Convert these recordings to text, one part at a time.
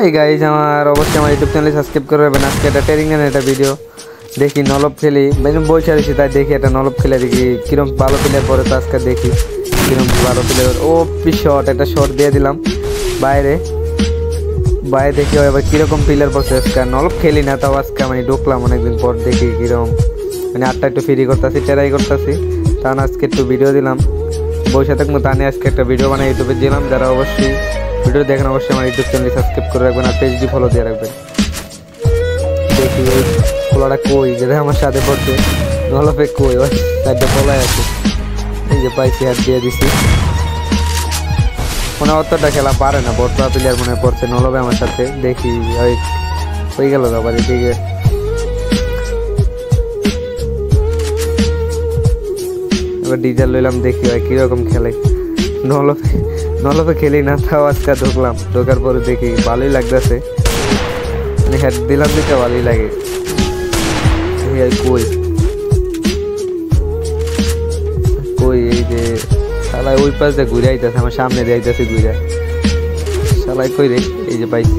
এই গাইজ আমার অবশ্যই আমার ইউটিউব চ্যানেল সাবস্ক্রাইব করে রাখবেন। আজকে একটা ট্রেনিং এর একটা ভিডিও দেখি নলব খেলি, বসে রয়েছি তাই দেখি একটা নলব খেলে দেখি কিরম ভালো প্লেয়ার পরে। তো আজকে দেখি কিরম ভালো প্লেয়ার। ও শট, একটা শট দিয়ে দিলাম বাইরে দেখি এবার কিরকম প্লেয়ার পড়ছে। আজকে নলব খেলি না, তাও আজকে আমি ঢুকলাম অনেকদিন পর, দেখি কিরম মানে আটটা একটু ফ্রি করতেছি, ট্রাই করতেছি। তার আজকে একটু ভিডিও দিলাম, বসে থাকবো তা নিয়ে আজকে একটা ভিডিও বানিয়ে ইউটিউবে দিলাম। যারা অবশ্যই ভিডিও দেখেন অবশ্যই আমার ইউটিউব চ্যানেল সাবস্ক্রাইব করে রাখবেন আর পেজটি ফলো দিয়ে রাখবেন। দেখি ওই পোলাটা কই যেটা আমার সাথে পড়ছে, নলপে কই ওই সাইডে পলাই আছে। এই যে পাইছি, হাত দিয়ে দিছি। মনে অতটা খেলা পারে না, বর্তমান প্লেয়ার মনে পড়ছে নলবে আমার সাথে। দেখি ওই হয়ে গেল আবার এদিকে। এবার ডিজেল লইলাম, দেখি ভাই কিরকম খেলে। নলপে খেলি না, তাও আজকে ঢুকলাম। ঢোকার পরে দেখি ভালোই লাগতেছে, মানে হেড দিলাম দিতে ভালোই লাগে। কই কই এই যে শালাই ওই পাশ দিয়ে ঘুরে আইতেছে, আমার সামনে দিয়ে আইতেছে ঘুরে। শালাই কই রে, এই যে পাইছি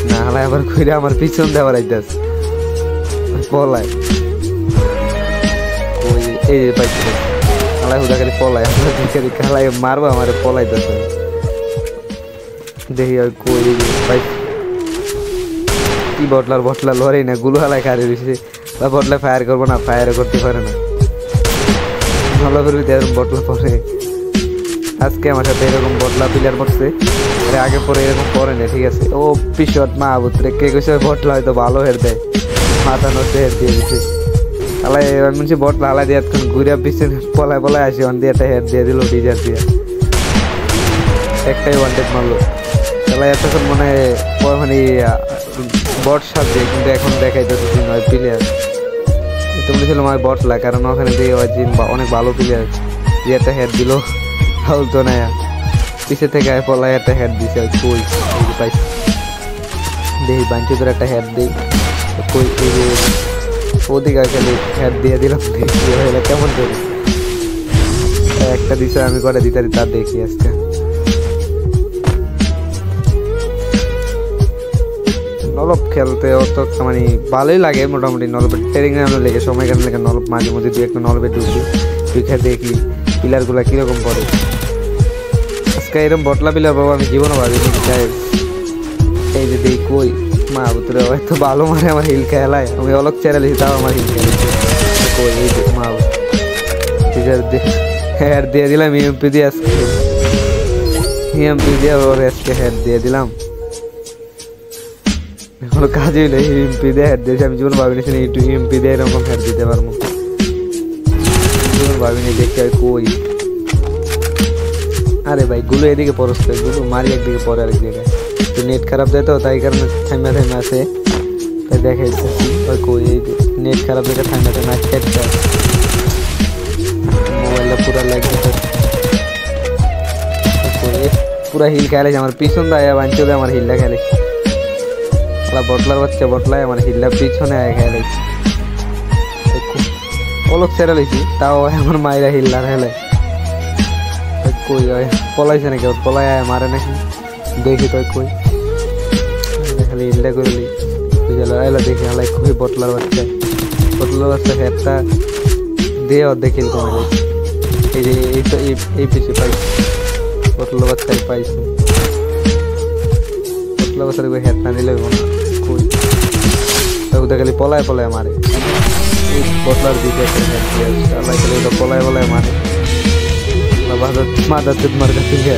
না, হালাই আবার ঘুরে আমার পিছন দিয়ে আবার আইতেছে পলায়। ওই এই যে পাইছি, খালাই হুদা খালি পলায়, খালাই মারবো আমার পলাইতেছে। দেখি আর কই পাইছি কি বটলা লড়ে না, গুলো হালাই খারে দিচ্ছে। বা বটলা ফায়ার করবো না, ফায়ারও করতে পারে না। বটলা পরে আজকে আমার সাথে এরকম বটলা প্লেয়ার পড়ছে, আগে পরে এরকম পরে না, ঠিক আছে। ও পিছট মা বুতরে কে কইছে বটলা হয়তো ভালো হের দেয়, মাথা নষ্ট হের দিয়ে দিচ্ছে। হালাই মনে বটলা হালাই দিয়ে এতক্ষণ ঘুরে পিছনে পলায় আসি, ওয়ান দিয়ে একটা হেড দিয়ে দিল ডিজার দিয়ে, একটাই ওয়ান্টেড মারলো। তাহলে এতক্ষণ মনে হয় মানে বট সাজছে, কিন্তু এখন দেখাইতেছে নয় প্লেয়ার। তো বলেছিলাম আমার বটলা, কারণ ওখানে দিয়ে অনেক ভালো প্লেয়ার দিয়ে একটা হেড দিল, তো না পিছিয়ে থেকে পলায় একটা হেড দিছে। কই পাইছি, দেখি বাঞ্চুদের একটা হেড দিই, কই ওদিকে খালি হেড দিয়ে দিলাম, দেখি কেমন করি। একটা দিছে আমি করে দিতে তা দেখি আজকে। নলব খেলতে অত মানে ভালোই লাগে, মোটামুটি নলবের ট্রেনিং এ লেগে সময় কেন লেগে নলব মাঝে মধ্যে দুই একটা নলবে ঢুকে দেখি পিলারগুলা কিরকম পড়ে। আজকে এরকম বটলা পিলার বাবা আমি জীবনও ভাবিনি। এই যে দেখ কই মা বুতরে এত ভালো মারে আমার হিল খেলায়, আমি অলক চেরালিছি তাও আমার হিল খেলেছে। কই এই যে মা হেড দিয়ে দিলাম ইএমপি দিয়ে, আজকে ইএমপি দিয়ে ওর আজকে হেড দিয়ে দিলাম। কোনো কাজই নেই, ইএমপি দিয়ে হেড দিয়েছি। আমি জীবন ভাবিনি একটু ইএমপি দিয়ে এরকম হেড দিতে পারবো, জীবন ভাবিনি। দেখতে কই আরে ভাই গুলো এদিকে পরস্ত, গুলো মারি একদিকে পরে আরেক জায়গায়। তো নেট খারাপ দেয় তো, তাই কারণে থাইমা আছে, তাই দেখাইছে। ওই কই এই নেট খারাপ দেখে থাইমা খেটটা মোবাইলটা পুরা লাগছে, পুরা হিল খেলেছে আমার পিছন দেয় বাঞ্চলে, আমার হিলটা খেলেছে। বটলার বাচ্চা বটলায় আমার হিল্লা পিছনে খেলেছি, অলক ছেড়ে লেছি, তাও আমার মায়েরা হিল্লার হেলে। কই পলাইছে নাকি, পলাই মারে নাকি দেখি। তো কই খালি হিল্লা করলি এলা দেখি হালাই কই বটলার বাচ্চা হেডটা দিয়ে অর্ধেক হিল কমে গেছে। এই যে এই পিছিয়ে পাইছি, বটলার বাচ্চাই পাইছি। বটলার বাচ্চার হেড না দিলে খালি পলায় মারে, বটলার দিকে পলায় মারে মাদার মার কাছে